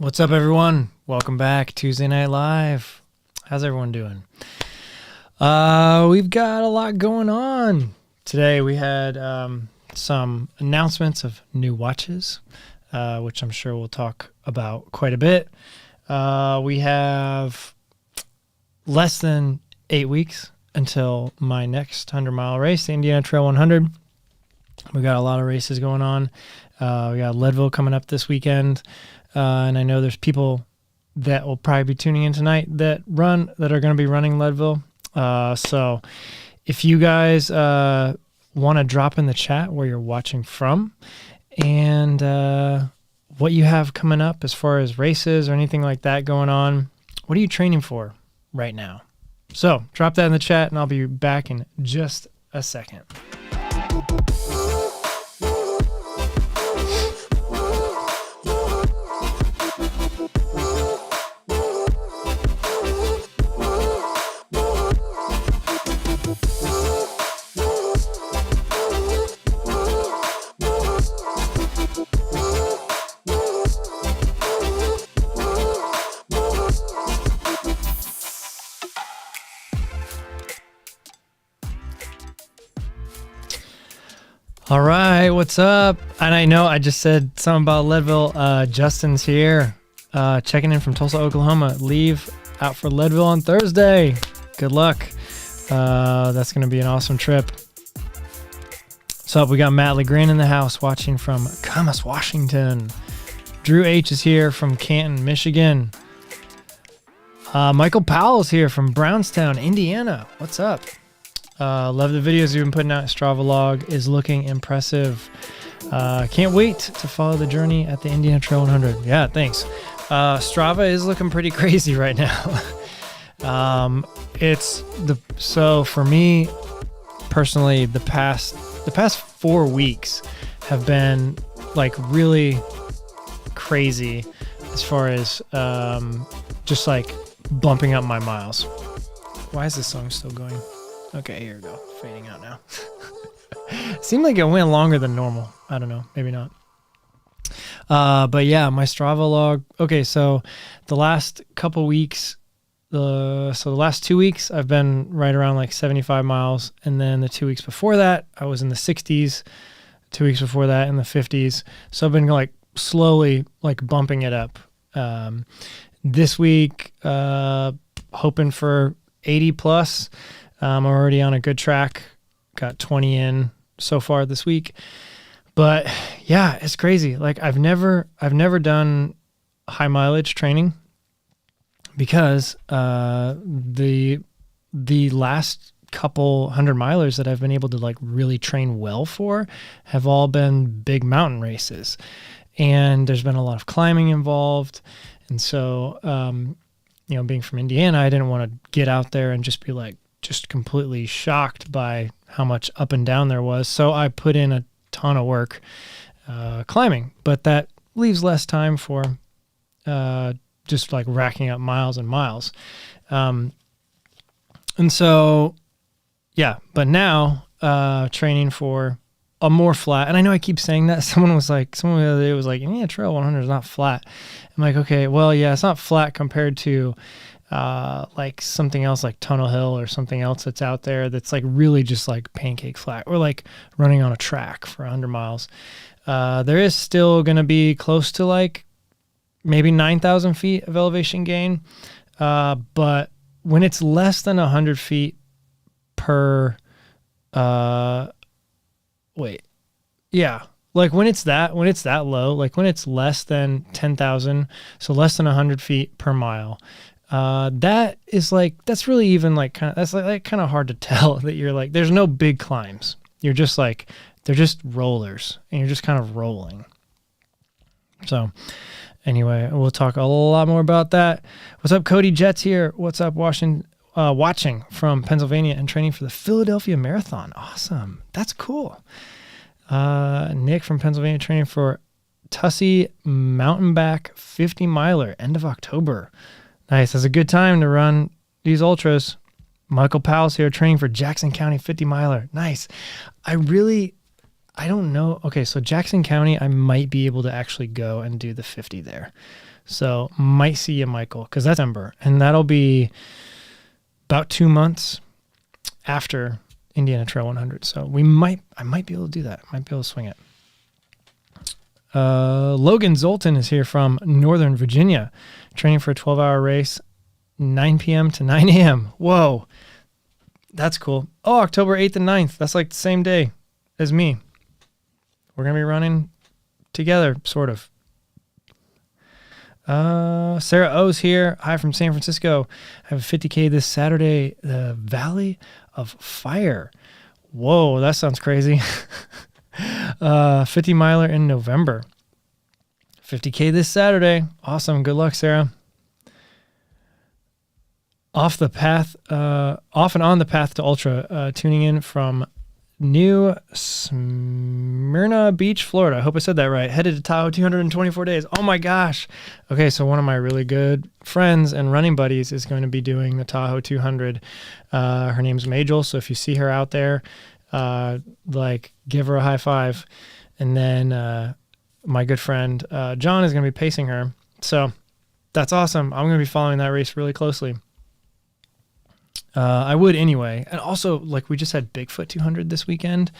What's up, everyone? Welcome back, Tuesday Night Live. How's everyone doing? We've got a lot going on. Today we had some announcements of new watches, which I'm sure we'll talk about quite a bit. We have less than 8 weeks until my next 100-mile race, the Indiana Trail 100. We got a lot of races going on. We got Leadville coming up this weekend. And I know there's people that will probably be tuning in tonight that are going to be running Leadville. So if you guys want to drop in the chat where you're watching from and what you have coming up as far as races or anything like that going on, what are you training for right now? So drop that in the chat and I'll be back in just a second. All right, what's up? And I know I just said something about Leadville. Justin's here, checking in from Tulsa, Oklahoma. Leave out for Leadville on Thursday. Good luck. That's going to be an awesome trip. What's up? We got Matt LeGrand in the house watching from Camas, Washington. Drew H is here from Canton, Michigan. Michael Powell's here from Brownstown, Indiana. What's up? Love the videos you've been putting out. Strava log is looking impressive. Can't wait to follow the journey at the Indiana Trail 100. Yeah, thanks. Strava is looking pretty crazy right now. So for me personally, the past 4 weeks have been like really crazy as far as just like bumping up my miles. Why is this song still going? Okay, here we go. Fading out now. Seemed like it went longer than normal. I don't know. Maybe not. But yeah, my Strava log. Okay, so the last couple weeks, the last 2 weeks, I've been right around like 75 miles. And then the 2 weeks before that, I was in the 60s. 2 weeks before that, in the 50s. So I've been like slowly like bumping it up. This week, hoping for 80 plus. I'm already on a good track. Got 20 in so far this week. But yeah, it's crazy. Like I've never done high mileage training because the last couple 100 milers that I've been able to like really train well for have all been big mountain races. And there's been a lot of climbing involved. And so being from Indiana, I didn't want to get out there and just be like just completely shocked by how much up and down there was. So I put in a ton of work climbing, but that leaves less time for just like racking up miles and miles. And so, yeah, but now training for a more flat, and I know I keep saying that. Someone the other day was like, yeah, Trail 100 is not flat. I'm like, okay, well, yeah, it's not flat compared to like something else like Tunnel Hill or something else that's out there that's like really just like pancake flat, or like running on a track for 100 miles. There is still going to be close to like maybe 9,000 feet of elevation gain. But when it's less than 100 feet per wait, yeah. Like when it's that low, like when it's less than 10,000, so less than 100 feet per mile, that is like, that's really even like kind of, that's like kind of hard to tell that you're like, there's no big climbs. You're just like, they're just rollers and you're just kind of rolling. So anyway, we'll talk a lot more about that. What's up, Cody Jets here? What's up, Washington? Watching from Pennsylvania and training for the Philadelphia Marathon. Awesome. That's cool. Nick from Pennsylvania training for Tussey Mountain Back 50 miler, end of October. Nice. That's a good time to run these ultras. Michael Powell's here training for Jackson County 50 miler. Nice. I don't know. Okay, so Jackson County, I might be able to actually go and do the 50 there. So might see you, Michael, because that's December, and that'll be about 2 months after Indiana Trail 100. So I might be able to do that. I might be able to swing it. Logan Zoltan is here from Northern Virginia, training for a 12-hour race, 9 p.m. to 9 a.m. Whoa, that's cool. Oh, October 8th and 9th. That's like the same day as me. We're going to be running together, sort of. Sarah O's here. Hi from San Francisco. I have a 50K this Saturday, the Valley of Fire. Whoa, that sounds crazy. 50 miler in November. 50K this Saturday. Awesome. Good luck, Sarah. Off and on the path to ultra, tuning in from New Smyrna Beach, Florida. I hope I said that right. Headed to Tahoe 224 days. Oh my gosh. Okay, so one of my really good friends and running buddies is going to be doing the Tahoe 200. Her name's Majel, so if you see her out there, give her a high five. And then my good friend John is going to be pacing her. So that's awesome. I'm going to be following that race really closely. I would anyway. And also, like, we just had Bigfoot 200 this weekend.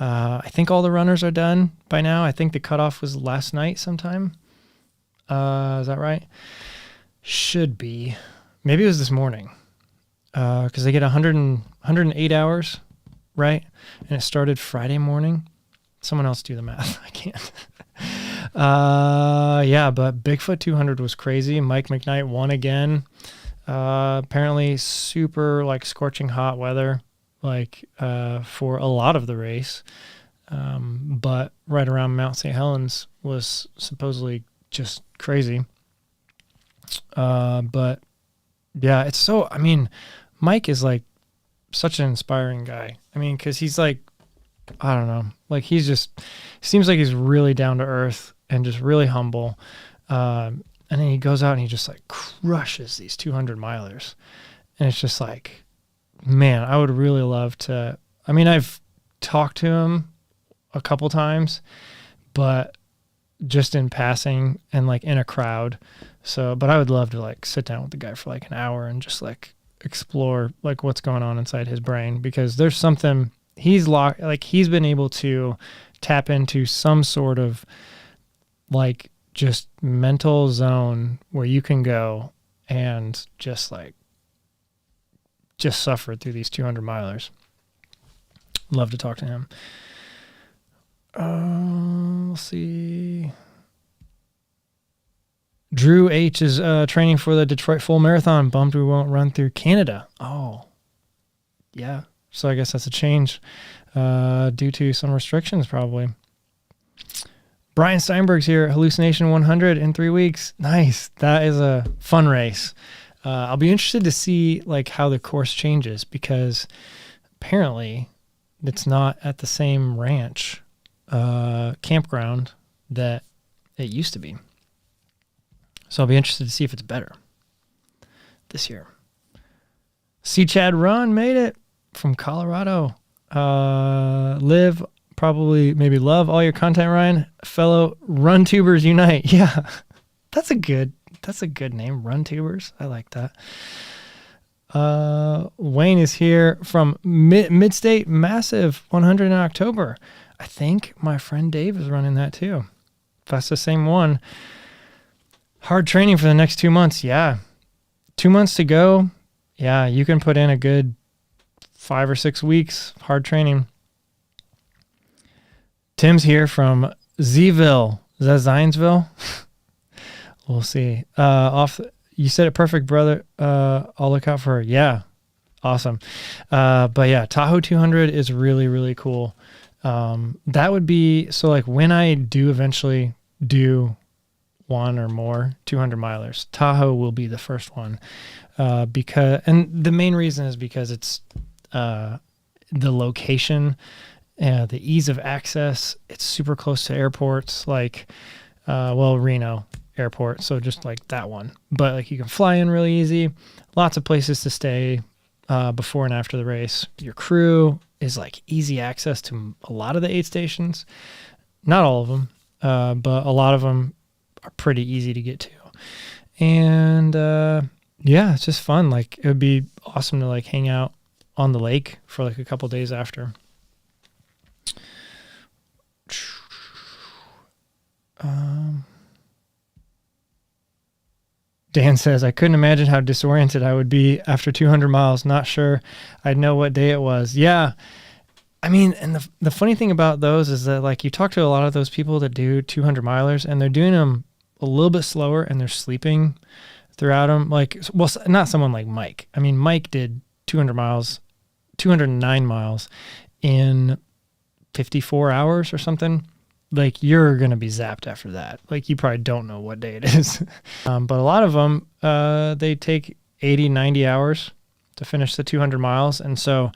I think all the runners are done by now. I think the cutoff was last night sometime. Is that right? Should be. Maybe it was this morning. Because they get 108 hours, right? And it started Friday morning. Someone else do the math. I can't. Yeah, but Bigfoot 200 was crazy. Mike McKnight won again. Apparently super like scorching hot weather, for a lot of the race. But right around Mount St. Helens was supposedly just crazy. But yeah, Mike is like such an inspiring guy. I mean, cause he's like, I don't know, like seems like he's really down to earth and just really humble. And then he goes out and he just like crushes these 200 milers. And it's just like, man, I would really love to. I mean, I've talked to him a couple times, but just in passing and like in a crowd. So, but I would love to like sit down with the guy for like an hour and just like explore like what's going on inside his brain, because there's something he's been able to tap into some sort of like just mental zone where you can go and just suffer through these 200 milers. Love to talk to him. Let's see. Drew H is training for the Detroit Full Marathon. Bummed we won't run through Canada. Oh, yeah. So I guess that's a change due to some restrictions probably. Brian Steinberg's here, Hallucination 100 in 3 weeks. Nice. That is a fun race. I'll be interested to see like how the course changes, because apparently it's not at the same ranch campground that it used to be. So I'll be interested to see if it's better this year. C. Chad Run made it from Colorado. Live, probably, maybe love all your content, Ryan. Fellow Run Tubers Unite. Yeah, that's a good name, Run Tubers. I like that. Wayne is here from Mid-State Massive 100 in October. I think my friend Dave is running that too. If that's the same one. Hard training for the next 2 months. Yeah. 2 months to go. Yeah, you can put in a good 5 or 6 weeks hard training. Tim's here from Zville. Is that Zionsville? We'll see. You said it perfect, brother. I'll look out for her. Yeah. Awesome. But yeah, Tahoe 200 is really, really cool. That would be, so like when I do eventually do one or more 200 milers, Tahoe will be the first one. And the main reason is because it's, the location, the ease of access. It's super close to airports, like, Reno airport. So just like that one, but like you can fly in really easy, lots of places to stay, before and after the race. Your crew is like easy access to a lot of the aid stations, not all of them, but a lot of them are pretty easy to get to. And, yeah, it's just fun. Like it would be awesome to like hang out on the lake for like a couple days after. Dan says, I couldn't imagine how disoriented I would be after 200 miles. Not sure I'd know what day it was. Yeah. I mean, and the funny thing about those is that like you talk to a lot of those people that do 200 milers and they're doing them a little bit slower and they're sleeping throughout them. Like, well, not someone like Mike. I mean, Mike did 209 miles in 54 hours or something. Like you're going to be zapped after that. Like you probably don't know what day it is. But a lot of them, they take 80, 90 hours to finish the 200 miles. And so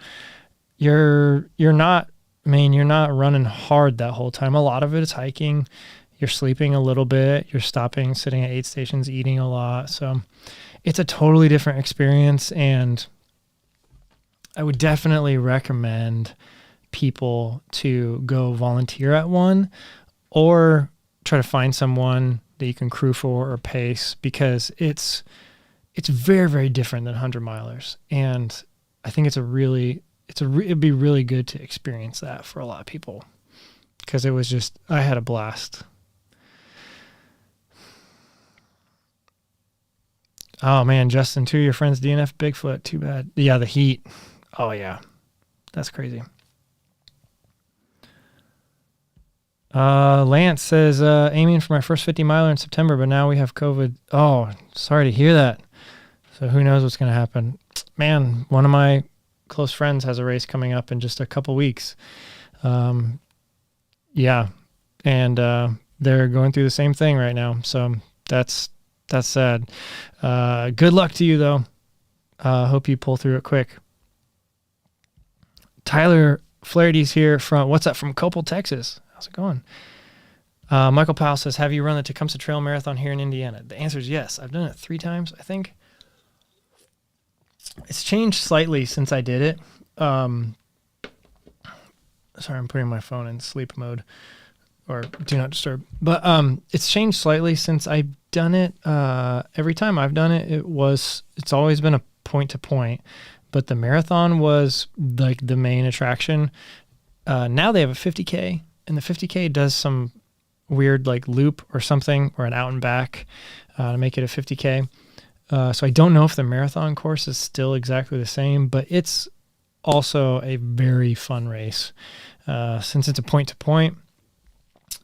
you're not running hard that whole time. A lot of it is hiking. You're sleeping a little bit. You're stopping, sitting at aid stations, eating a lot. So it's a totally different experience. And I would definitely recommend people to go volunteer at one or try to find someone that you can crew for or pace, because it's very, very different than 100 milers. And I think it'd be really good to experience that for a lot of people, because I had a blast. Oh man, Justin, 2 of your friends DNF Bigfoot. Too bad. Yeah, the heat. Oh yeah, that's crazy. Lance says, aiming for my first 50 miler in September, but now we have COVID. Oh, sorry to hear that. So who knows what's going to happen. Man, one of my close friends has a race coming up in just a couple weeks. Yeah. And, they're going through the same thing right now. So that's sad. Good luck to you though. Hope you pull through it quick. Tyler Flaherty's here from Copel, Texas. How's it going? Michael Powell says, have you run the Tecumseh Trail Marathon here in Indiana? The answer is yes. I've done it 3 times, I think. It's changed slightly since I did it. Sorry, I'm putting my phone in sleep mode or do not disturb. But it's changed slightly since I've done it. Every time I've done it, it's always been a point to point. But the marathon was like the main attraction. Now they have a 50K. And the 50K does some weird like loop or something, or an out and back, to make it a 50K. So I don't know if the marathon course is still exactly the same, but it's also a very fun race. Since it's a point to point,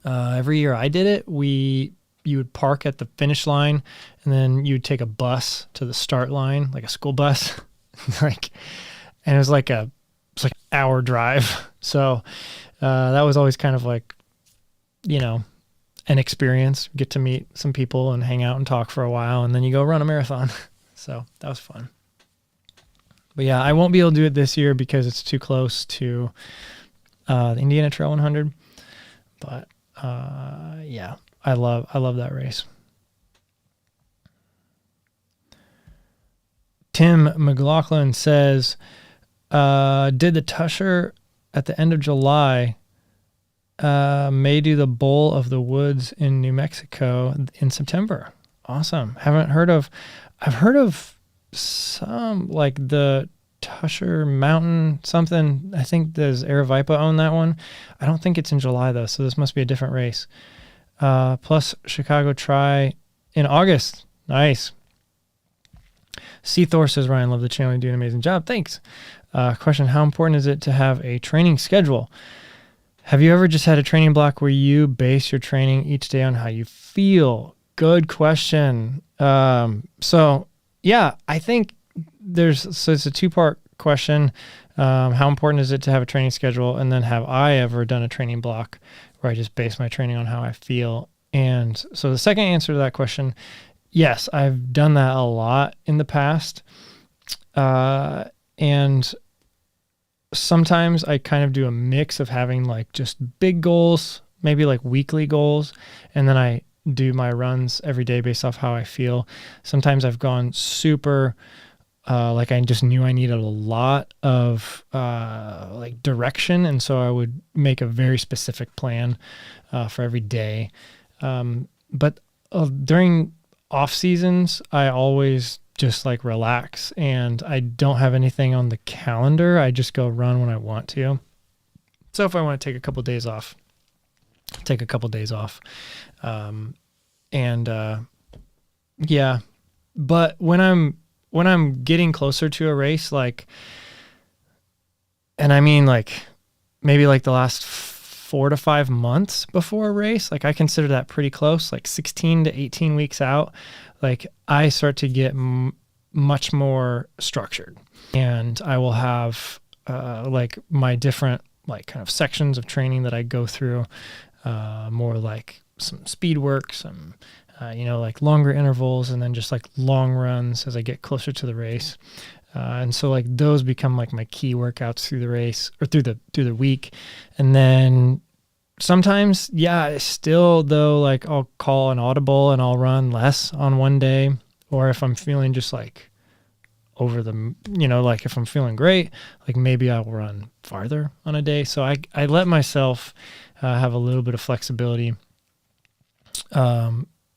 every year I did it, you would park at the finish line and then you'd take a bus to the start line, like a school bus, and it was like an hour drive. So, that was always kind of like, an experience. Get to meet some people and hang out and talk for a while, and then you go run a marathon. So that was fun. But yeah, I won't be able to do it this year because it's too close to the Indiana Trail 100. But yeah, I love that race. Tim McLaughlin says, did the Tusher at the end of July may do the Bowl of the Woods in New Mexico in September. Awesome. I've heard of some, like the Tusher Mountain something. I think does Aravaipa own that one. I don't think it's in July though, so this must be a different race. Plus Chicago Tri in August. Nice. Thor says, Ryan, love the channel. You do an amazing job. Thanks. Question, how important is it to have a training schedule? Have you ever just had a training block where you base your training each day on how you feel? Good question. So yeah, I think it's a two-part question. How important is it to have a training schedule? And then have I ever done a training block where I just base my training on how I feel? And so the second answer to that question, yes, I've done that a lot in the past. And sometimes I kind of do a mix of having like just big goals, maybe like weekly goals, and then I do my runs every day based off how I feel. Sometimes I've gone super, like I just knew I needed a lot of like direction, and so I would make a very specific plan for every day. But during off seasons, I always just like relax, and I don't have anything on the calendar. I just go run when I want to. So if I want to take a couple of days off, take a couple of days off. Yeah, but when I'm getting closer to a race, like, and I mean like maybe like the last 4 to 5 months before a race, like I consider that pretty close, like 16 to 18 weeks out, like I start to get much more structured, and I will have like my different like kind of sections of training that I go through, more like some speed work, some like longer intervals, and then just like long runs as I get closer to the race. And so like those become like my key workouts through the race or through the week. And then sometimes, yeah, still though, like I'll call an audible and I'll run less on one day. Or if I'm feeling just like over the, like if I'm feeling great, like maybe I'll run farther on a day. So I let myself have a little bit of flexibility.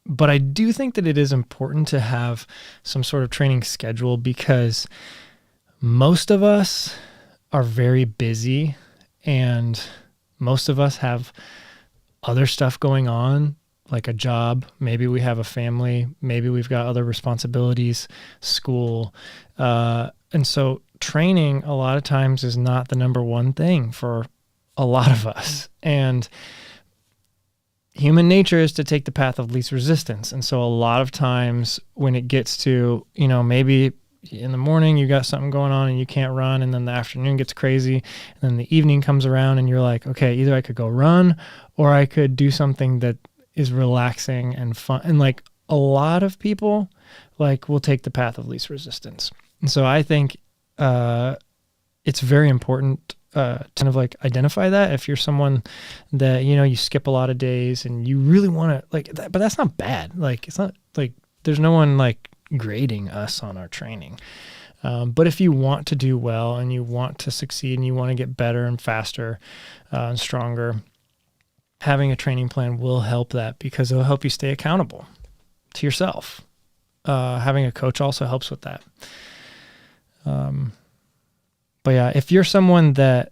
But I do think that it is important to have some sort of training schedule, because most of us are very busy, and most of us have other stuff going on, like a job. Maybe we have a family. Maybe we've got other responsibilities, school. And so training a lot of times is not the number one thing for a lot of us. And human nature is to take the path of least resistance. And so a lot of times when it gets to, maybe in the morning you got something going on and you can't run, and then the afternoon gets crazy, and then the evening comes around and you're like, okay, either I could go run or I could do something that is relaxing and fun. And like a lot of people like will take the path of least resistance. And so I think it's very important to kind of like identify that if you're someone that, you skip a lot of days and you really want to like that, but that's not bad. Like, it's not like there's no one like grading us on our training. But if you want to do well and you want to succeed and you want to get better and faster and stronger, having a training plan will help that, because it'll help you stay accountable to yourself. Having a coach also helps with that. But yeah, if you're someone that,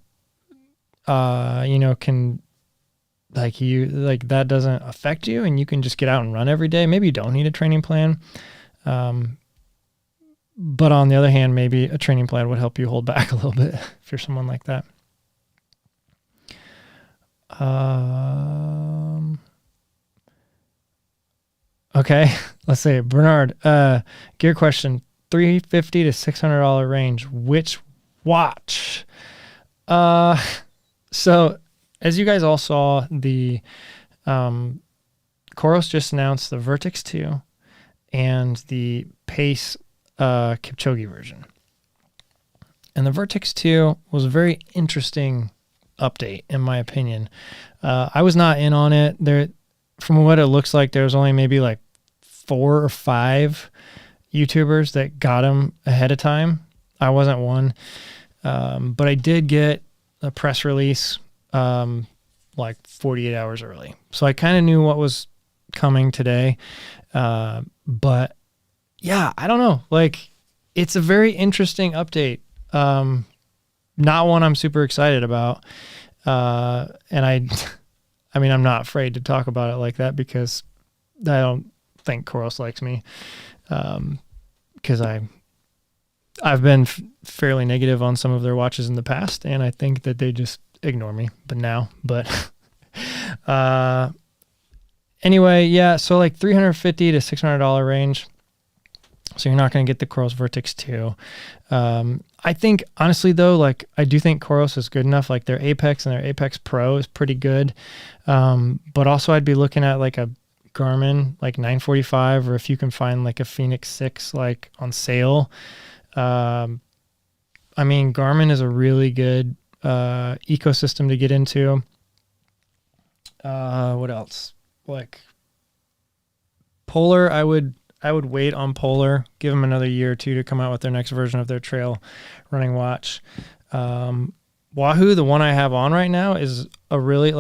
can like that doesn't affect you and you can just get out and run every day, maybe you don't need a training plan. But on the other hand, maybe a training plan would help you hold back a little bit if you're someone like that. Okay, let's see. Bernard, gear question, $350 to $600 range. Which watch? So as you guys all saw, the Coros just announced the Vertex 2 and the Pace Kipchoge version. And the Vertex 2 was a very interesting update, in my opinion. I was not in on it. There, from what it looks like, there's only maybe like 4 or 5 YouTubers that got him ahead of time. I wasn't one. But I did get a press release like 48 hours early. So I kind of knew what was coming today. But yeah, I don't know. Like, it's a very interesting update. Not one I'm super excited about. And I mean, I'm not afraid to talk about it like that, because I don't think Coros likes me. Because I've been fairly negative on some of their watches in the past, and I think that they just ignore me, but anyway, yeah, so like $350 to $600 range. So you're not going to get the Coros Vertex 2. I think, honestly, though, like I do think Coros is good enough. Like their Apex and their Apex Pro is pretty good. But also I'd be looking at like a Garmin, like 945, or if you can find like a Fenix 6 like on sale. I mean, Garmin is a really good ecosystem to get into. What else? Like Polar, I would wait on Polar, give them another year or two to come out with their next version of their trail running watch. Wahoo, the one I have on right now, is a really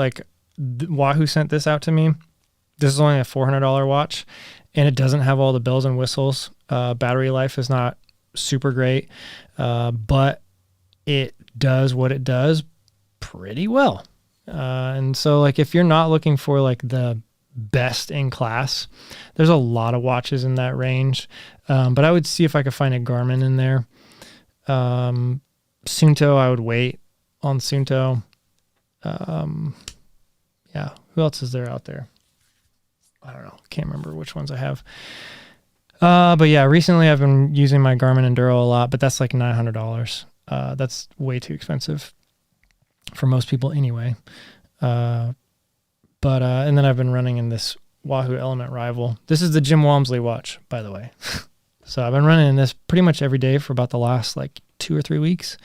Wahoo sent this out to me. This is only a $400 watch, and it doesn't have all the bells and whistles. Battery life is not super great, but it does what it does pretty well. And so like if you're not looking for like the best in class, there's a lot of watches in that range, but I would see if I could find a Garmin in there. Suunto, I would wait on Suunto. Yeah, who else is there out there? I don't know, can't remember which ones I have. But yeah, recently I've been using my Garmin Enduro a lot, but that's like $900. That's way too expensive for most people anyway. And then I've been running in this Wahoo Element Rival. This is the Jim Walmsley watch, by the way. So I've been running in this pretty much every day for about the last like 2 or 3 weeks,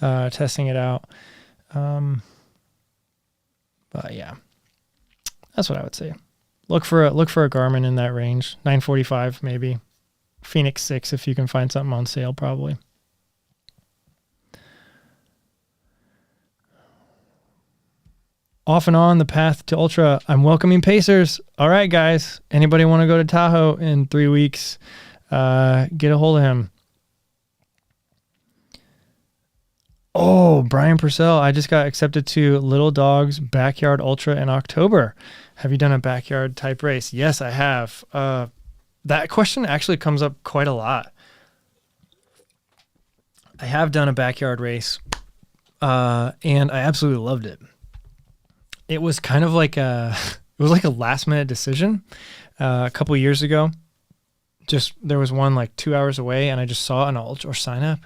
testing it out. But yeah, that's what I would say. Look for a Garmin in that range, 945 maybe, Fenix 6 if you can find something on sale probably. Off and on the path to Ultra, I'm welcoming Pacers. All right, guys. Anybody want to go to Tahoe in 3 weeks? Get a hold of him. Oh, Brian Purcell, I just got accepted to Little Dog's Backyard Ultra in October. Have you done a backyard type race? Yes, I have. That question actually comes up quite a lot. I have done a backyard race, and I absolutely loved it. It was kind of like a last minute decision. A couple of years ago, there was one like 2 hours away, and I just saw an Ultra sign up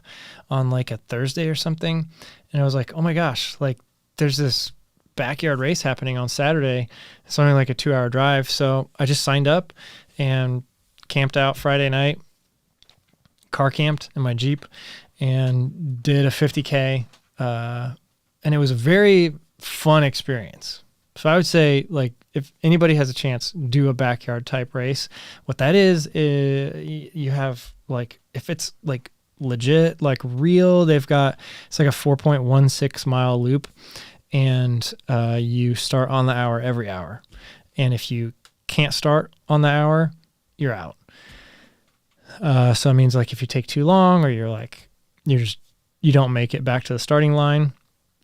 on like a Thursday or something. And I was like, oh my gosh, like there's this backyard race happening on Saturday. It's only like a 2-hour drive. So I just signed up and camped out Friday night, car camped in my Jeep, and did a 50K. And it was a very fun experience. So I would say, like, if anybody has a chance, do a backyard type race. What that is you have, like, if it's like legit, like real, it's like a 4.16 mile loop, and you start on the hour every hour. And if you can't start on the hour, you're out. So it means like if you take too long, or you don't make it back to the starting line,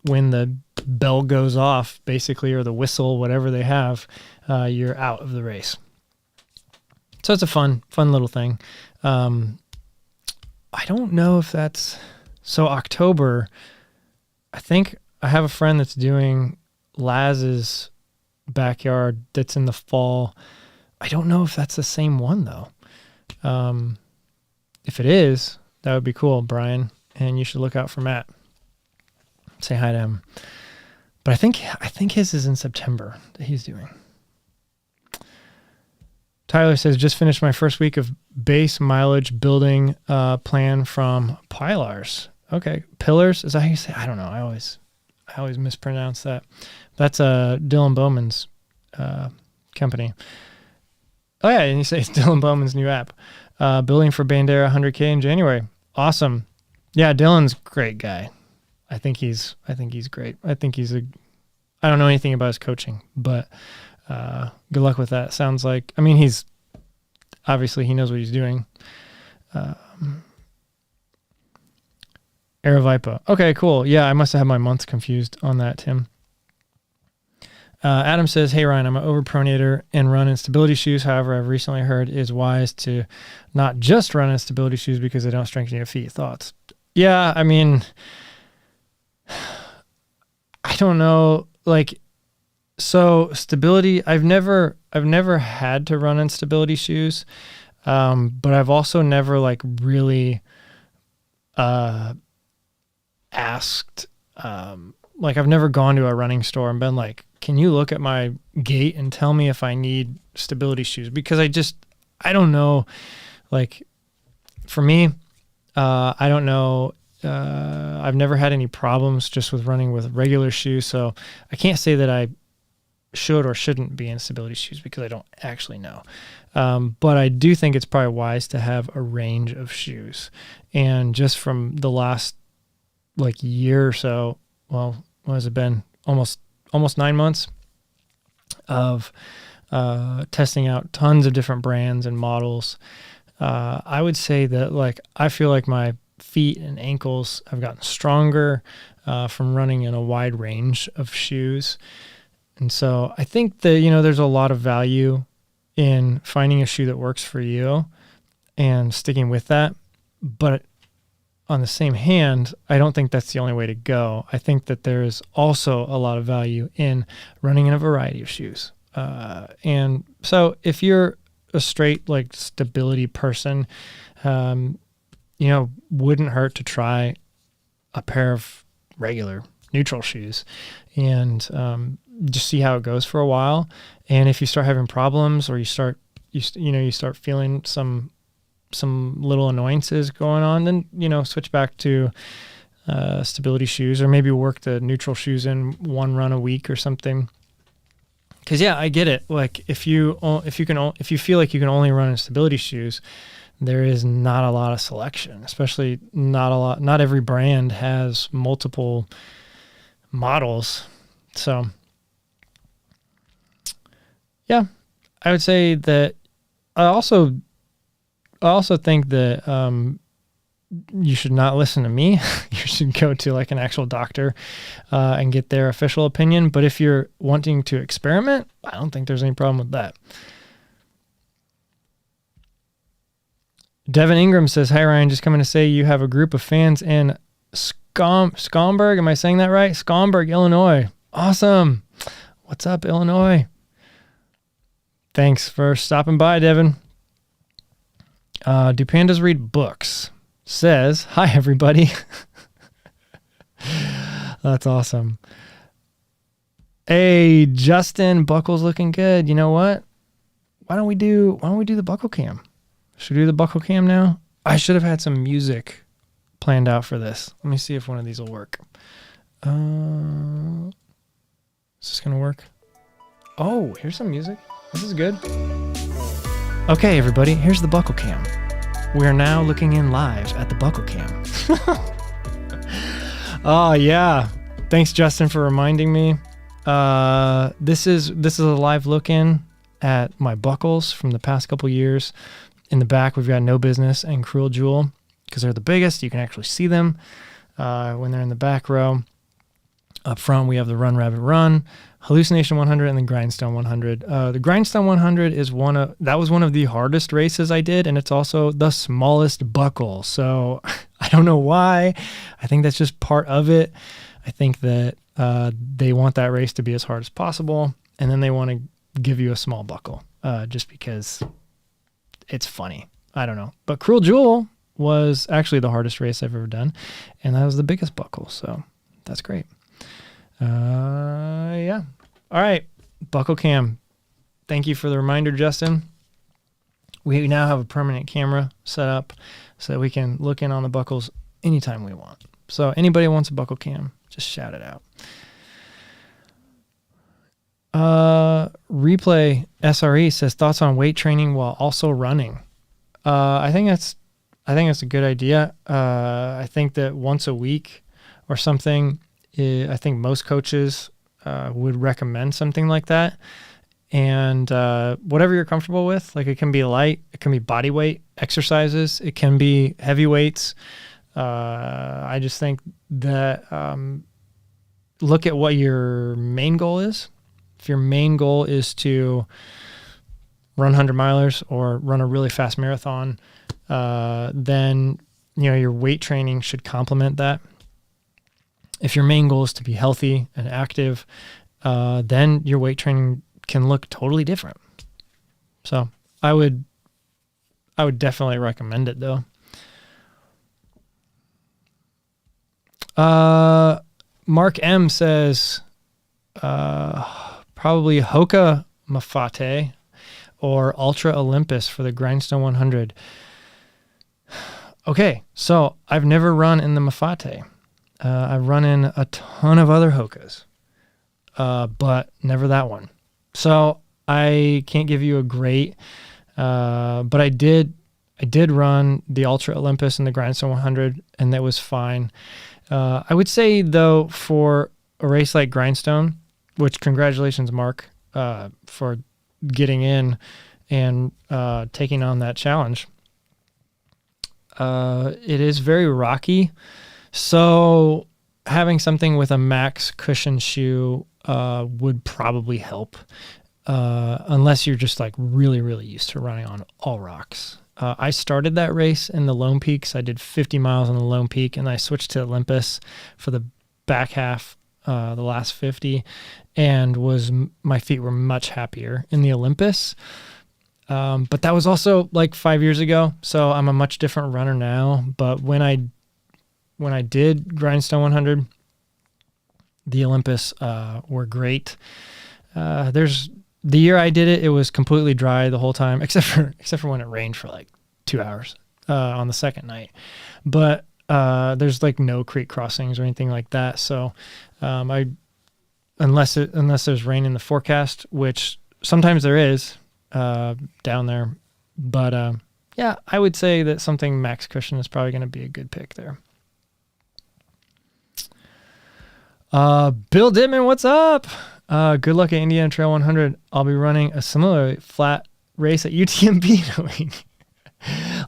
when the bell goes off, basically, or the whistle, whatever they have, you're out of the race. So it's a fun little thing. I don't know if that's... So October, I think I have a friend that's doing Laz's backyard that's in the fall. I don't know if that's the same one, though. If it is, that would be cool, Brian, and you should look out for Matt. Say hi to him. But I think his is in September that he's doing. Tyler says, just finished my first week of base mileage building plan from Pilars. Okay. Pillars? Is that how you say it? I don't know. I always mispronounce that. That's Dylan Bowman's company. Oh yeah, and you say it's Dylan Bowman's new app. Building for Bandera 100K in January. Awesome. Yeah, Dylan's a great guy. I think he's great. I don't know anything about his coaching, but good luck with that. Sounds like, I mean, he's obviously, he knows what he's doing. Aravipa. Okay, cool. Yeah, I must have had my months confused on that, Tim. Adam says, hey, Ryan, I'm an overpronator and run in stability shoes. However, I've recently heard it is wise to not just run in stability shoes because they don't strengthen your feet. Thoughts? Yeah, I mean, I don't know, like, so stability, I've never had to run in stability shoes. But I've also never like really, asked, like I've never gone to a running store and been like, can you look at my gait and tell me if I need stability shoes? Because I don't know, like for me, I don't know. I've never had any problems just with running with regular shoes. So I can't say that I should or shouldn't be in stability shoes because I don't actually know. But I do think it's probably wise to have a range of shoes. And just from the last like year or so, well, what has it been? Almost 9 months of testing out tons of different brands and models. I would say that like I feel like my feet and ankles have gotten stronger from running in a wide range of shoes. And so I think that, there's a lot of value in finding a shoe that works for you and sticking with that. But on the same hand, I don't think that's the only way to go. I think that there is also a lot of value in running in a variety of shoes. And so if you're a straight like stability person, wouldn't hurt to try a pair of regular neutral shoes and just see how it goes for a while. And if you start having problems or you start feeling some little annoyances going on, then, switch back to stability shoes, or maybe work the neutral shoes in one run a week or something. Cause yeah, I get it. Like if you feel like you can only run in stability shoes, there is not a lot of selection, especially not every brand has multiple models. So yeah, I would say that I also think that you should not listen to me. You should go to like an actual doctor and get their official opinion. But if you're wanting to experiment, I don't think there's any problem with that. Devin Ingram says, "Hi Ryan, just coming to say you have a group of fans in Schaumburg. Am I saying that right? Schaumburg, Illinois. Awesome. What's up, Illinois? Thanks for stopping by, Devin. Do pandas read books?" Says, "Hi everybody." That's awesome. Hey, Justin, buckle's looking good. You know what? Why don't we do the buckle cam? Should we do the buckle cam now? I should have had some music planned out for this. Let me see if one of these will work. Is this gonna work? Oh, here's some music. This is good. Okay, everybody, here's the buckle cam. We are now looking in live at the buckle cam. Oh yeah. Thanks, Justin, for reminding me. This is a live look in at my buckles from the past couple years. In the back, we've got No Business and Cruel Jewel because they're the biggest. You can actually see them when they're in the back row. Up front, we have the Run Rabbit Run, Hallucination 100, and the Grindstone 100. The Grindstone 100 was one of the hardest races I did, and it's also the smallest buckle. So I don't know why. I think that's just part of it. I think that they want that race to be as hard as possible, and then they want to give you a small buckle just because it's funny. I don't know. But Cruel Jewel was actually the hardest race I've ever done, and that was the biggest buckle. So that's great. Yeah. All right. Buckle cam. Thank you for the reminder, Justin. We now have a permanent camera set up so that we can look in on the buckles anytime we want. So anybody who wants a buckle cam, just shout it out. Replay SRE says, "Thoughts on weight training while also running?" I think that's a good idea. I think that once a week or something, I think most coaches would recommend something like that. And whatever you're comfortable with, like it can be light, it can be body weight exercises, it can be heavy weights. I just think that look at what your main goal is. If your main goal is to run 100 milers or run a really fast marathon, then your weight training should complement that. if your main goal is to be healthy and active, then your weight training can look totally different. So I would definitely recommend it though. Mark M says, probably Hoka Mafate or Ultra Olympus for the Grindstone 100. Okay, so I've never run in the Mafate. I've run in a ton of other Hokas, but never that one. So I can't give you a great, but I did run the Ultra Olympus and the Grindstone 100, and that was fine. I would say though, for a race like Grindstone, which congratulations, Mark, for getting in and taking on that challenge. It is very rocky, so having something with a max cushion shoe would probably help, unless you're just like really, really used to running on all rocks. I started that race in the Lone Peaks. I did 50 miles on the Lone Peak, and I switched to Olympus for the back half, the last 50, and my feet were much happier in the Olympus. But that was also like 5 years ago, so I'm a much different runner now. But when I did Grindstone 100, the Olympus were great. The year I did it, it was completely dry the whole time, except for when it rained for like 2 hours on the second night. But there's like no creek crossings or anything like that. So unless there's rain in the forecast, which sometimes there is down there. But yeah, I would say that something max cushion is probably going to be a good pick there. Bill Dittman, what's up? Good luck at Indiana Trail 100. I'll be running a similar flat race at UTMB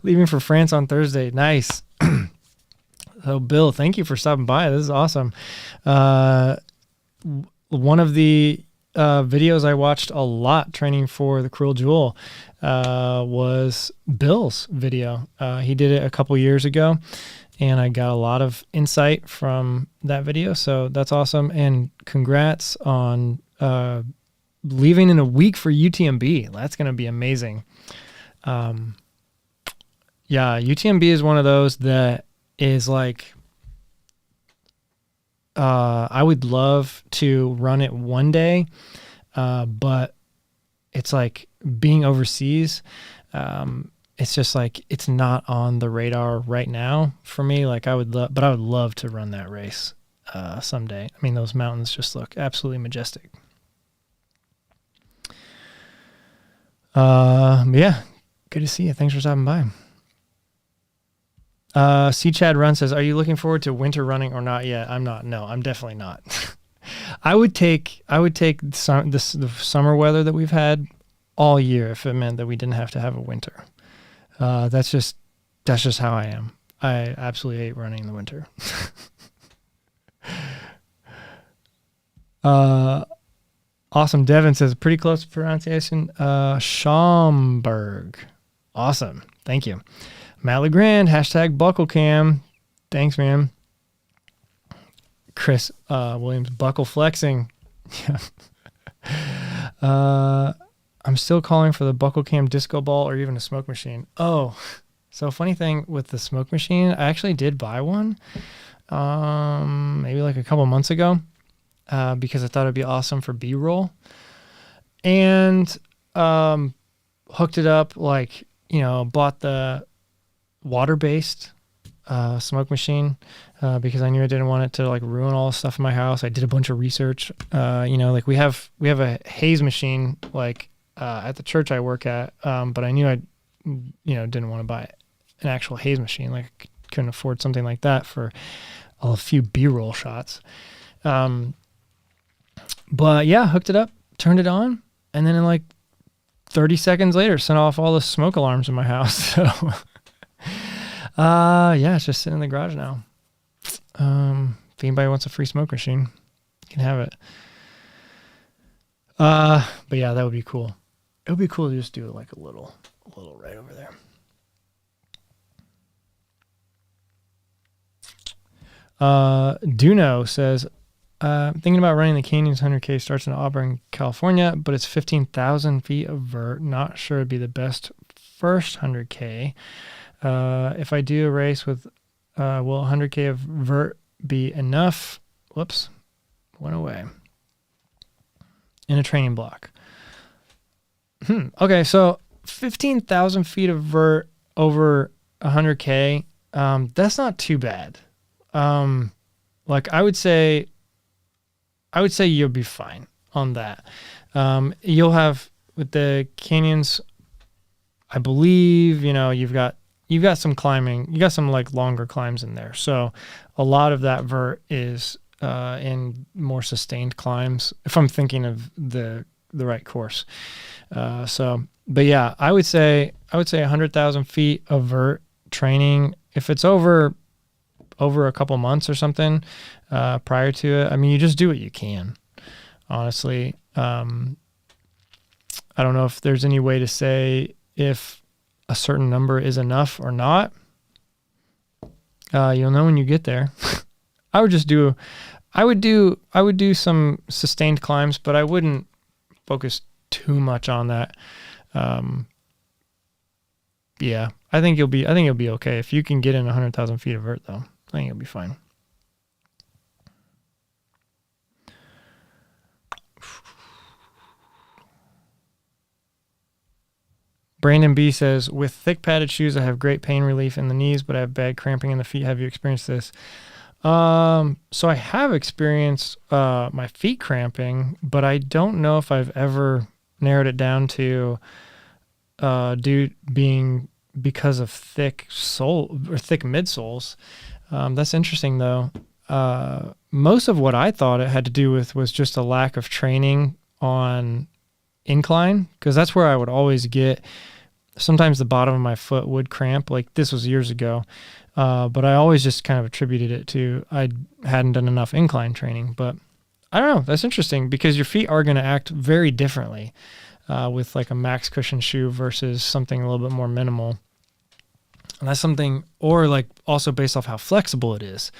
leaving for France on Thursday. Nice. So Bill, thank you for stopping by. This is awesome. One of the videos I watched a lot training for the Cruel Jewel was Bill's video. He did it a couple years ago, and I got a lot of insight from that video. So that's awesome. And congrats on leaving in a week for UTMB. That's going to be amazing. Yeah, UTMB is one of those that is like, I would love to run it one day, but it's like being overseas. It's just like, it's not on the radar right now for me. Like I would love to run that race someday. I mean, those mountains just look absolutely majestic. Yeah, good to see you. Thanks for stopping by. C Chad Run says, are you looking forward to winter running or not yet? I'm not. No, I'm definitely not. I would take the summer weather that we've had all year if it meant that we didn't have to have a winter. That's just how I am. I absolutely hate running in the winter. Awesome. Devin says, pretty close pronunciation. Schaumburg. Awesome. Thank you. Matt LeGrand, #BuckleCam. Thanks, man. Chris Williams, buckle flexing. I'm still calling for the BuckleCam disco ball or even a smoke machine. Oh, so funny thing with the smoke machine, I actually did buy one maybe like a couple months ago because I thought it'd be awesome for B-roll. And hooked it up, like, bought the water-based smoke machine because I knew I didn't want it to like ruin all the stuff in my house. I did a bunch of research. Like we have a haze machine like at the church I work at, but I knew I didn't want to buy an actual haze machine. Like I couldn't afford something like that for a few B-roll shots. But yeah, hooked it up, turned it on, and then in like 30 seconds later sent off all the smoke alarms in my house. So yeah, it's just sitting in the garage now. If anybody wants a free smoke machine, you can have it. But yeah, that would be cool. It would be cool to just do like a little right over there. Duno says, thinking about running the Canyons 100K, starts in Auburn, California, but it's 15,000 feet of vert. Not sure it'd be the best first 100K. If I do a race with, will 100K of vert be enough? Whoops, went away. In a training block. Okay, so 15,000 feet of vert over 100K, that's not too bad. Like I would say you'll be fine on that. You'll have with the canyons, I believe, you've got some climbing, you got some like longer climbs in there. So a lot of that vert is in more sustained climbs, if I'm thinking of the right course. But yeah, I would say 100,000 feet of vert training. If it's over a couple months or something prior to it, I mean, you just do what you can, honestly. I don't know if there's any way to say if a certain number is enough or not. You'll know when you get there. I would do some sustained climbs, but I wouldn't focus too much on that. Yeah, I think you'll be okay. If you can get in 100,000 feet of vert though, I think you'll be fine. Brandon B says, with thick padded shoes, I have great pain relief in the knees, but I have bad cramping in the feet. Have you experienced this? So I have experienced my feet cramping, but I don't know if I've ever narrowed it down to being because of thick sole or thick midsoles. That's interesting though. Most of what I thought it had to do with was just a lack of training on incline, because that's where I would always get. Sometimes the bottom of my foot would cramp. Like this was years ago. But I always just kind of attributed it to I hadn't done enough incline training. But I don't know. That's interesting because your feet are going to act very differently with like a max cushion shoe versus something a little bit more minimal. And that's something, or like also based off how flexible it is.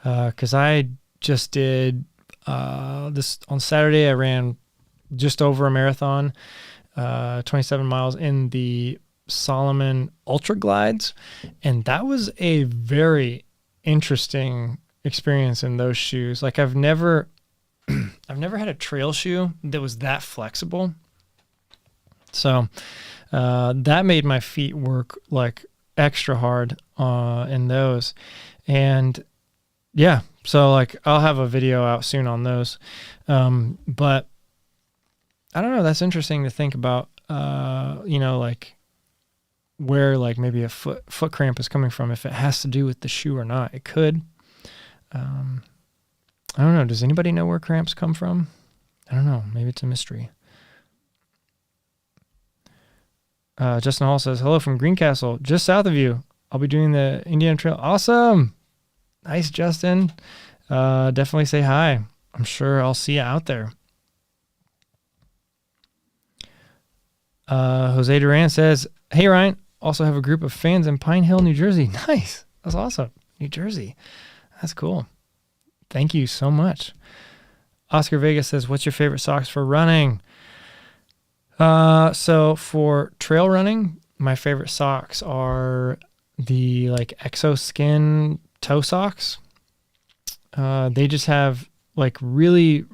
Because I just did this on Saturday. I ran just over a marathon, 27 miles in the Solomon Ultra Glides, and that was a very interesting experience in those shoes. Like I've never had a trail shoe that was that flexible. So that made my feet work like extra hard in those. And yeah, so like I'll have a video out soon on those. But I don't know, that's interesting to think about, like where like maybe a foot cramp is coming from, if it has to do with the shoe or not. It could. I don't know. Does anybody know where cramps come from? I don't know. Maybe it's a mystery. Justin Hall says, hello from Greencastle, just south of you. I'll be doing the Indiana Trail. Awesome. Nice, Justin. Definitely say hi. I'm sure I'll see you out there. Jose Duran says, hey, Ryan, also have a group of fans in Pine Hill, New Jersey. Nice. That's awesome. New Jersey. That's cool. Thank you so much. Oscar Vega says, what's your favorite socks for running? So for trail running, my favorite socks are the like ExoSkin toe socks. They just have like really,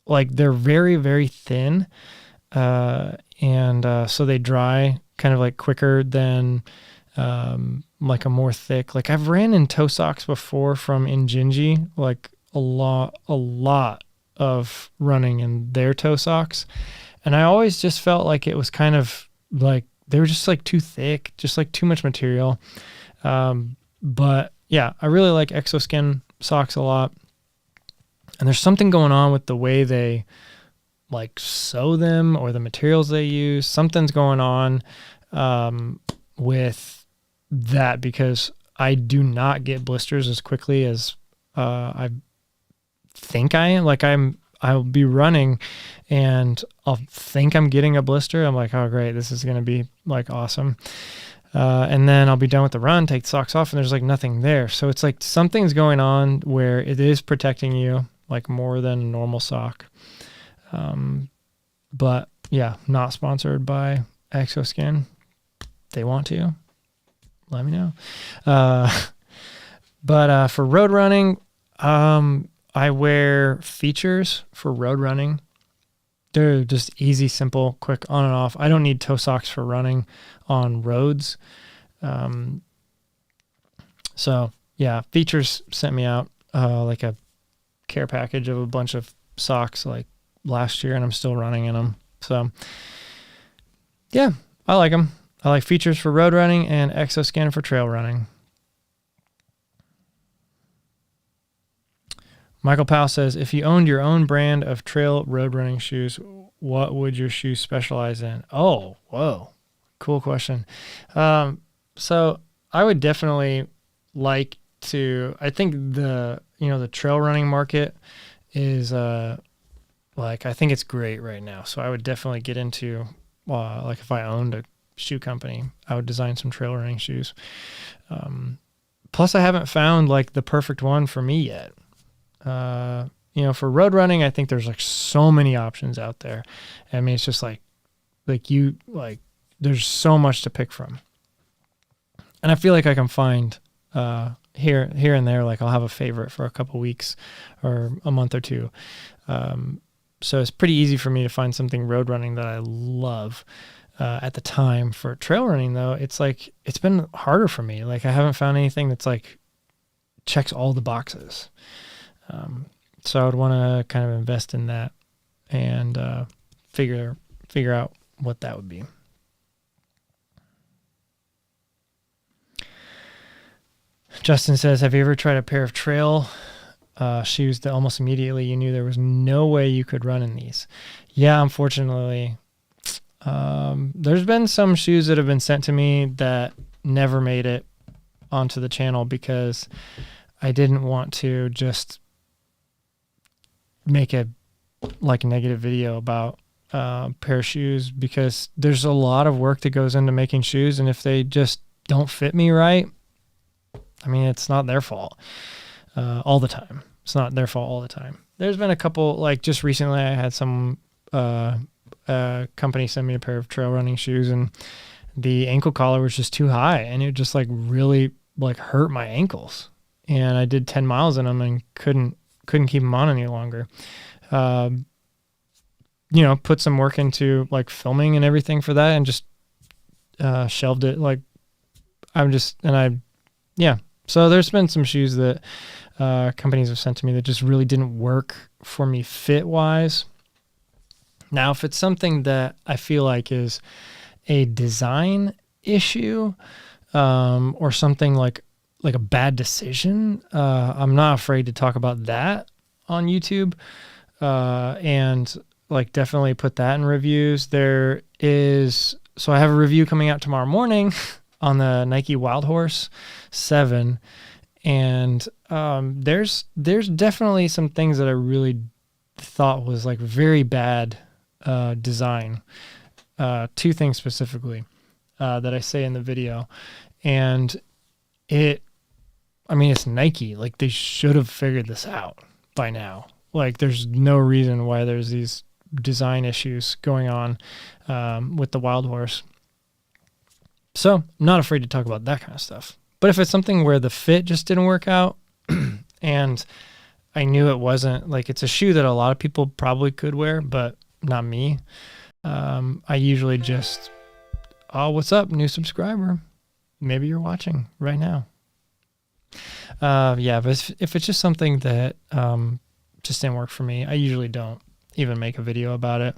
like they're very, very thin. And so they dry kind of like quicker than like a more thick. Like I've ran in toe socks before from Injinji, like a lot of running in their toe socks. And I always just felt like it was kind of like they were just like too thick, just like too much material. But yeah, I really like ExoSkin socks a lot. And there's something going on with the way they like sew them or the materials they use. Something's going on with that, because I do not get blisters as quickly as I think I am. Like I'll be running and I'll think I'm getting a blister. I'm like, oh great, this is going to be like awesome. And then I'll be done with the run, take the socks off, and there's like nothing there. So it's like something's going on where it is protecting you like more than a normal sock. But yeah, not sponsored by Exoskin. They want to, let me know. But for road running, I wear features for road running. They're just easy, simple, quick on and off. I don't need toe socks for running on roads. So yeah, features sent me out like a care package of a bunch of socks like last year, and I'm still running in them. So yeah, I like them. I like features for road running and Exoskin for trail running. Michael Powell says, if you owned your own brand of trail road running shoes, what would your shoes specialize in? Oh, whoa. Cool question. So I would definitely like to, I think the trail running market is, I think it's great right now. So I would definitely get into, like if I owned a shoe company, I would design some trail running shoes. Plus I haven't found like the perfect one for me yet. For road running, I think there's like so many options out there. I mean, it's just there's so much to pick from. And I feel like I can find, here and there, like I'll have a favorite for a couple weeks or a month or two. So it's pretty easy for me to find something road running that I love. At the time for trail running though, it's been harder for me. Like I haven't found anything that's like checks all the boxes. So I would want to kind of invest in that and figure out what that would be. Justin says, have you ever tried a pair of trail shoes that almost immediately you knew there was no way you could run in these? Yeah, unfortunately. There's been some shoes that have been sent to me that never made it onto the channel because I didn't want to just make a negative video about pair of shoes, because there's a lot of work that goes into making shoes, and if they just don't fit me right, I mean, it's not their fault all the time. It's not their fault all the time. There's been a couple, like just recently I had some company send me a pair of trail running shoes, and the ankle collar was just too high, and it just like really like hurt my ankles, and I did 10 miles in them and couldn't keep them on any longer. Put some work into like filming and everything for that, and just shelved it. So there's been some shoes that companies have sent to me that just really didn't work for me fit wise. Now, if it's something that I feel like is a design issue, or something like a bad decision, I'm not afraid to talk about that on YouTube, and like definitely put that in reviews. So I have a review coming out tomorrow morning on the Nike Wild Horse 7, and there's definitely some things that I really thought was like very bad design. Two things specifically that I say in the video, and it's Nike. Like they should have figured this out by now. Like there's no reason why there's these design issues going on with the Wild Horse. So I'm not afraid to talk about that kind of stuff. But if it's something where the fit just didn't work out and I knew it wasn't, like it's a shoe that a lot of people probably could wear, but not me. I usually just, oh, what's up, new subscriber? Maybe you're watching right now. But if it's just something that just didn't work for me, I usually don't even make a video about it.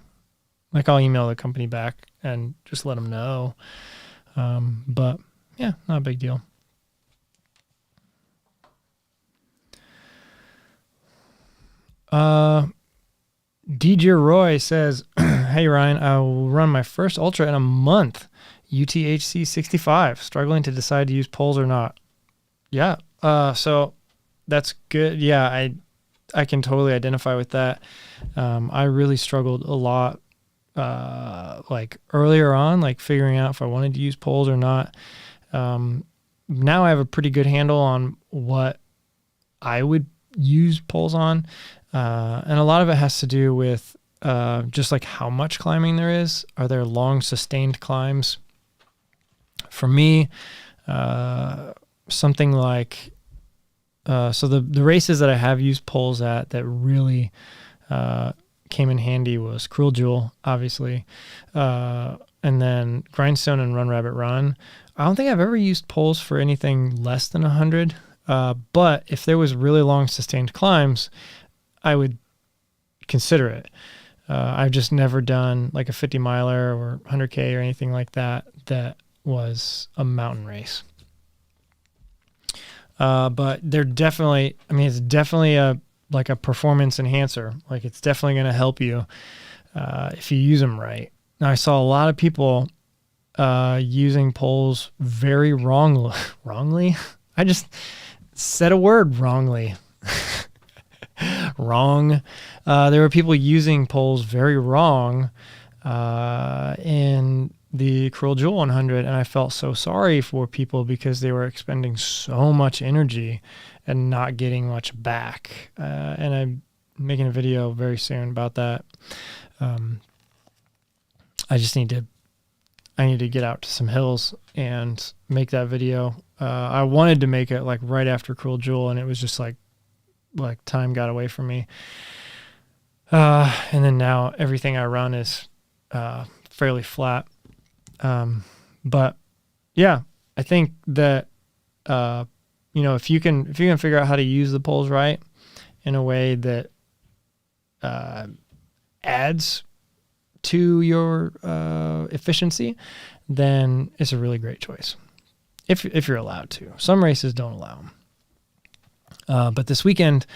Like I'll email the company back and just let them know. But yeah, not a big deal. DJ Roy says, hey Ryan, I will run my first ultra in a month. UTHC 65, struggling to decide to use poles or not. Yeah. So that's good. Yeah. I can totally identify with that. I really struggled a lot like earlier on, like figuring out if I wanted to use poles or not. Now I have a pretty good handle on what I would use poles on. And a lot of it has to do with just like how much climbing there is. Are there long sustained climbs? For me, something like, so the races that I have used poles at that really came in handy was Cruel Jewel, obviously. And then Grindstone and Run Rabbit Run. I don't think I've ever used poles for anything less than 100. But if there was really long sustained climbs, I would consider it. I've just never done like a 50 miler or 100K or anything like that was a mountain race. But they're definitely, I mean, it's definitely like a performance enhancer. Like it's definitely going to help you if you use them right. Now I saw a lot of people using poles very wrongly. I just said a word wrongly. Wrong. There were people using poles very wrong in the Cruel Jewel 100, and I felt so sorry for people because they were expending so much energy and not getting much back. And I'm making a video very soon about that. I need to get out to some hills and make that video. I wanted to make it like right after Cruel Jewel, and it was just like time got away from me. And then now everything I run is fairly flat. But yeah, I think that, if you can figure out how to use the poles right in a way that adds to your efficiency, then it's a really great choice. If you're allowed to. Some races don't allow them. But this weekend,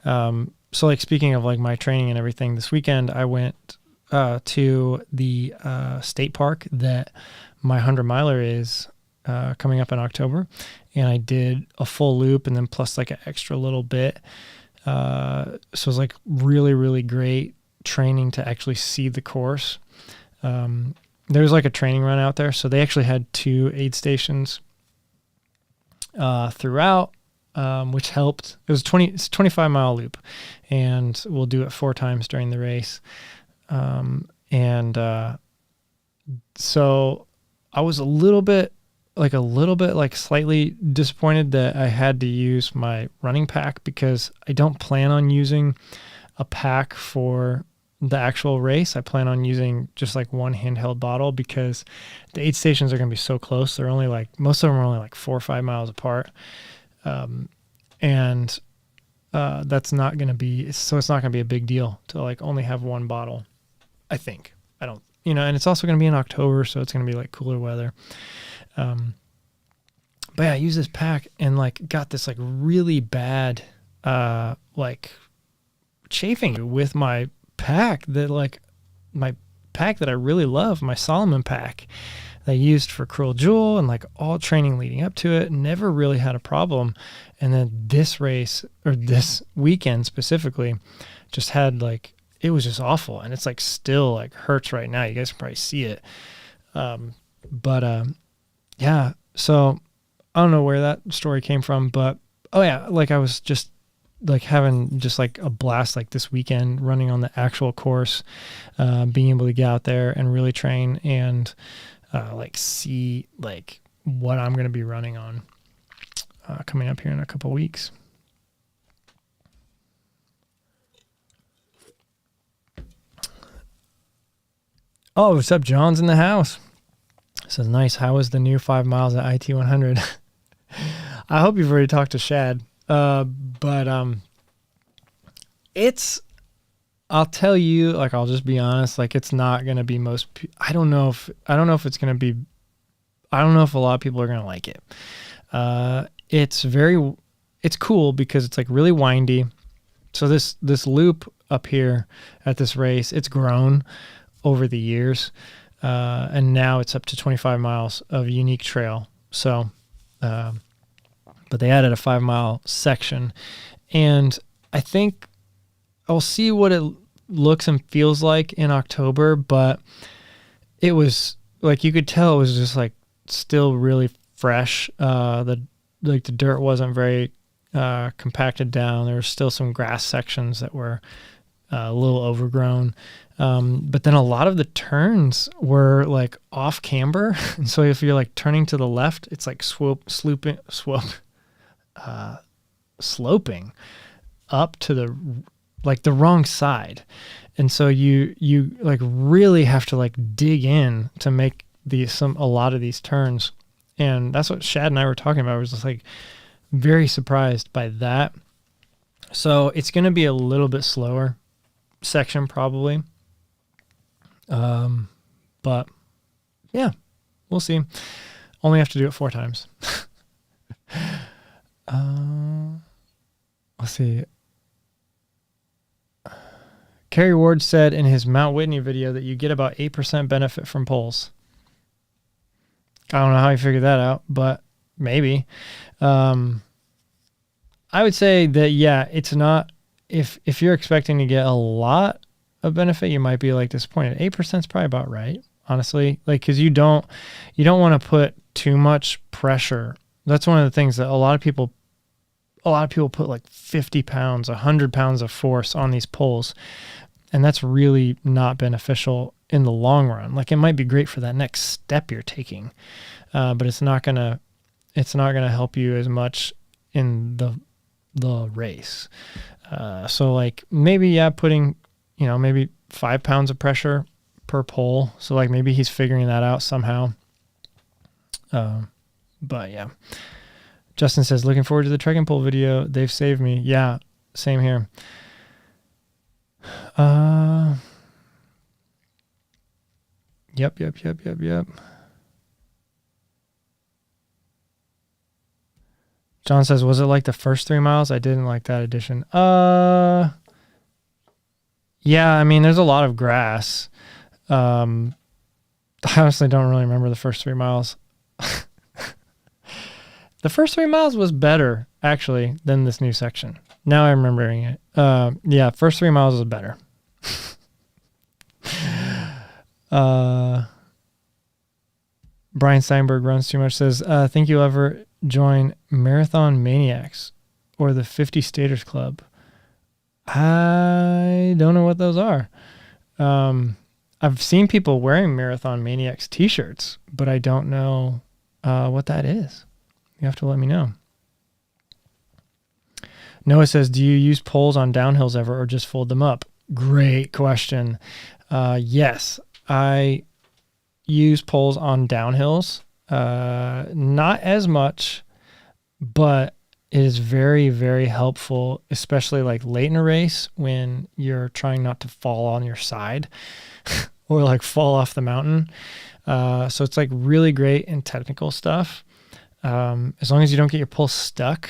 so like speaking of like my training and everything, this weekend I went to the state park that my 100-miler is coming up in October, and I did a full loop and then plus like an extra little bit. So it was like really, really great training to actually see the course. There was like a training run out there, so they actually had 2 aid stations throughout. Which helped. It's a 25-mile loop, and we'll do it 4 times during the race. So I was a little bit slightly disappointed that I had to use my running pack, because I don't plan on using a pack for the actual race. I plan on using just like one handheld bottle, because the aid stations are going to be so close. They're only most of them are only like 4 or 5 miles apart. That's not going to be, so it's not going to be a big deal to like only have one bottle. I think, I don't, and it's also going to be in October, so it's going to be like cooler weather. But yeah, I used this pack and like got this like really bad, like chafing with my pack that I really love, my Solomon pack that I used for Cruel Jewel and like all training leading up to it, never really had a problem. And then this race, or this weekend specifically, just had like, it was just awful. And it's like still like hurts right now. You guys can probably see it. Yeah. So I don't know where that story came from, but oh yeah, like I was just like having just like a blast like this weekend running on the actual course, being able to get out there and really train and like see like what I'm going to be running on coming up here in a couple weeks. Oh, what's up? John's in the house. Says, nice. How was the new 5 miles at IT 100? I hope you've already talked to Shad. I'll tell you, like, I'll just be honest, like, it's not going to be I don't know if it's going to be, I don't know if a lot of people are going to like it. It's cool because it's like really windy. So this loop up here at this race, it's grown over the years. And now it's up to 25 miles of unique trail. So, but they added a 5 mile section, and I think I'll see what it looks and feels like in October, but it was like, you could tell it was just like still really fresh. The dirt wasn't very compacted down. There were still some grass sections that were a little overgrown. But then a lot of the turns were like off camber. And so if you're like turning to the left, it's like sloping up to the wrong side. And so you like really have to like dig in to make a lot of these turns. And that's what Shad and I were talking about. I was just like very surprised by that. So it's going to be a little bit slower section probably. But yeah, we'll see. Only have to do it 4 times. Let's see. Kerry Ward said in his Mount Whitney video that you get about 8% benefit from poles. I don't know how you figured that out, but maybe. I would say that, yeah, it's not, if you're expecting to get a lot of benefit, you might be like disappointed. 8% is probably about right, honestly. Like, cause you don't want to put too much pressure. That's one of the things that a lot of people put like 50 pounds, 100 pounds of force on these poles. And that's really not beneficial in the long run. Like, it might be great for that next step you're taking, but it's not gonna help you as much in the race. So like maybe, yeah, putting, maybe 5 pounds of pressure per pole. So like maybe he's figuring that out somehow. But yeah. Justin says, looking forward to the trekking pole video. They've saved me. Yeah, same here. Yep. John says, was it like the first 3 miles? I didn't like that addition. Yeah, I mean, there's a lot of grass. I honestly don't really remember the first 3 miles. The first 3 miles was better, actually, than this new section. Now I'm remembering it. Yeah, first 3 miles was better. Brian Steinberg runs too much, says, think you'll ever join Marathon Maniacs or the 50 Staters Club? I don't know what those are. I've seen people wearing Marathon Maniacs t-shirts, but I don't know what that is. You have to let me know. Noah says, do you use poles on downhills ever or just fold them up? Great question. Yes, I use poles on downhills. Not as much, but it is very, very helpful, especially like late in a race when you're trying not to fall on your side or like fall off the mountain. So it's like really great in technical stuff. As long as you don't get your pole stuck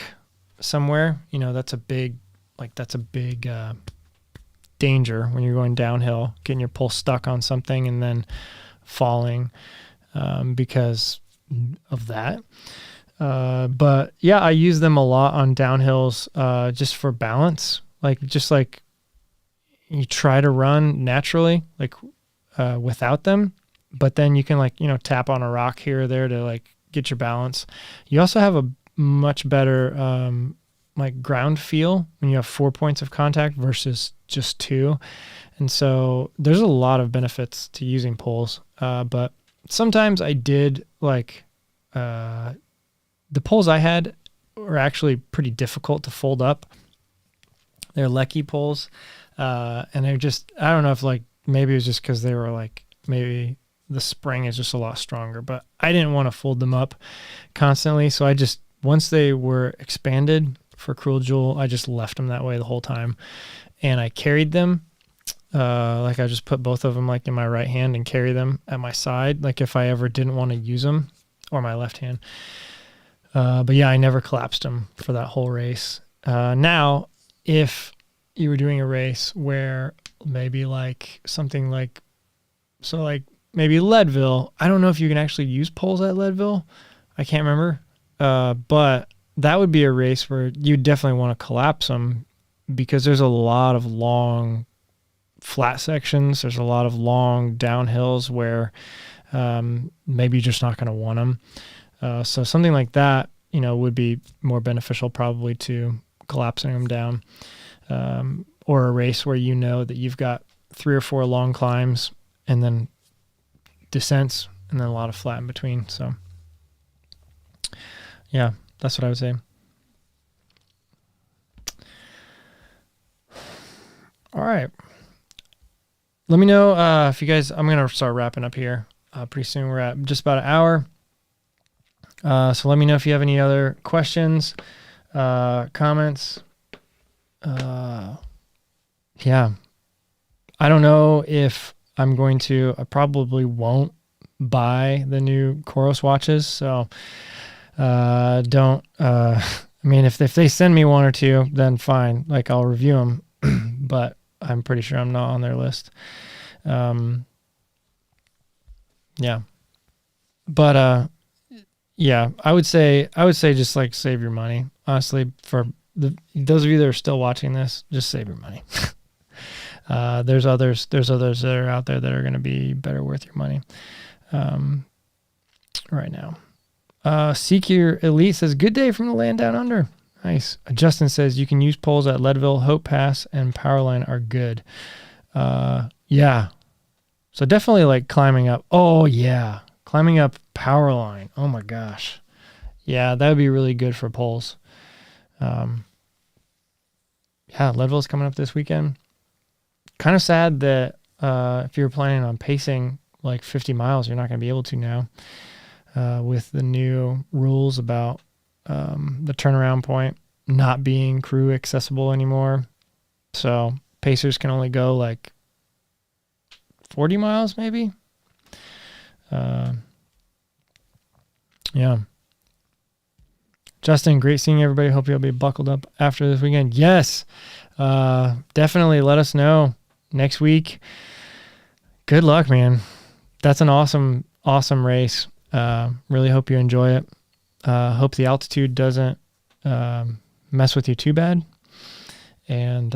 somewhere, that's a big danger when you're going downhill, getting your pole stuck on something and then falling, because of that. But yeah, I use them a lot on downhills, just for balance. Just like you try to run naturally, without them, but then you can tap on a rock here or there to get your balance. You also have a much better, ground feel when you have 4 points of contact versus just 2. And so there's a lot of benefits to using poles. But sometimes I did the poles I had were actually pretty difficult to fold up. They're Lecky poles. And they're just, I don't know if maybe it was just because they were maybe the spring is just a lot stronger, but I didn't want to fold them up constantly. So I just, once they were expanded for Cruel Jewel, I just left them that way the whole time. And I carried them. I just put both of them in my right hand and carry them at my side. If I ever didn't want to use them, or my left hand. But yeah, I never collapsed them for that whole race. Now, if you were doing a race where maybe maybe Leadville, I don't know if you can actually use poles at Leadville. I can't remember. But that would be a race where you definitely want to collapse them because there's a lot of long flat sections. There's a lot of long downhills where maybe you're just not going to want them. So something like that, would be more beneficial probably to collapsing them down, or a race where that you've got 3 or 4 long climbs and then descents and then a lot of flat in between. So yeah, that's what I would say. All right. Let me know if you guys, I'm going to start wrapping up here pretty soon. We're at just about an hour. So let me know if you have any other questions, comments. Yeah. I don't know if I'm going to, I probably won't buy the new Coros watches. So if they send me 1 or 2, then fine. Like I'll review them, but I'm pretty sure I'm not on their list. Yeah. But yeah, I would say just like save your money. Honestly, for those of you that are still watching this, just save your money. There's others that are out there that are going to be better worth your money right now. Seek Your Elite says, good day from the land down under. Nice. Justin says, you can use poles at Leadville, Hope Pass, and Powerline are good. Yeah. So definitely like climbing up. Oh, yeah. Climbing up Powerline. Oh, my gosh. Yeah, that would be really good for poles. Yeah, Leadville's coming up this weekend. Kind of sad that if you're planning on pacing like 50 miles, you're not going to be able to now with the new rules about the turnaround point not being crew accessible anymore. So pacers can only go like 40 miles maybe. Yeah. Justin, great seeing everybody. Hope you'll be buckled up after this weekend. Yes. Definitely let us know next week. Good luck, man. That's an awesome race. Really hope you enjoy it. Hope the altitude doesn't mess with you too bad. And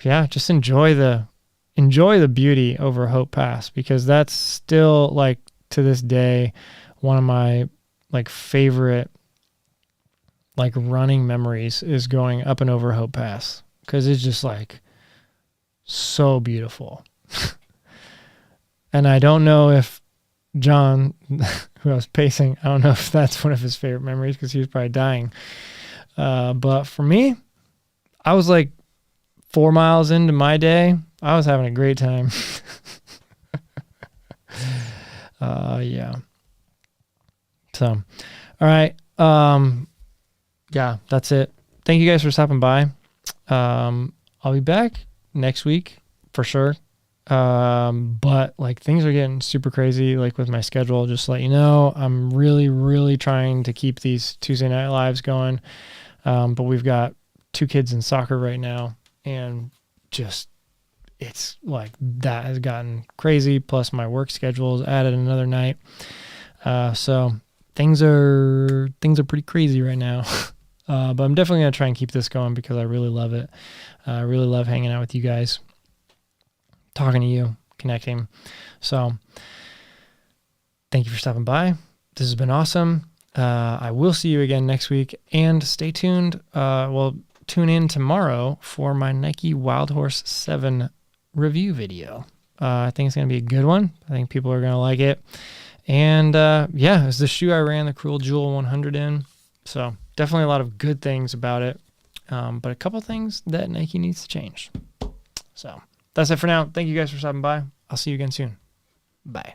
yeah, just enjoy the beauty over Hope Pass, because that's still like to this day one of my like favorite like running memories is going up and over Hope Pass, because it's just like so beautiful. And I don't know if John, who I was pacing, I don't know if that's one of his favorite memories because he was probably dying. But for me, I was like 4 miles into my day. I was having a great time. Yeah. So, all right. Yeah, that's it. Thank you guys for stopping by. I'll be back next week for sure. But like things are getting super crazy, like with my schedule, just to let you know, I'm really, really trying to keep these Tuesday night lives going. But we've got 2 kids in soccer right now, and just, it's like that has gotten crazy. Plus my work schedule is added another night. So things are pretty crazy right now. But I'm definitely going to try and keep this going because I really love it. I really love hanging out with you guys, talking to you, connecting. So thank you for stopping by. This has been awesome. I will see you again next week, and stay tuned. Tune in tomorrow for my Nike Wild Horse 7 review video. I think it's going to be a good one. I think people are going to like it. And yeah, it's the shoe I ran the Cruel Jewel 100 in. So definitely a lot of good things about it. But a couple things that Nike needs to change. So that's it for now. Thank you guys for stopping by. I'll see you again soon. Bye.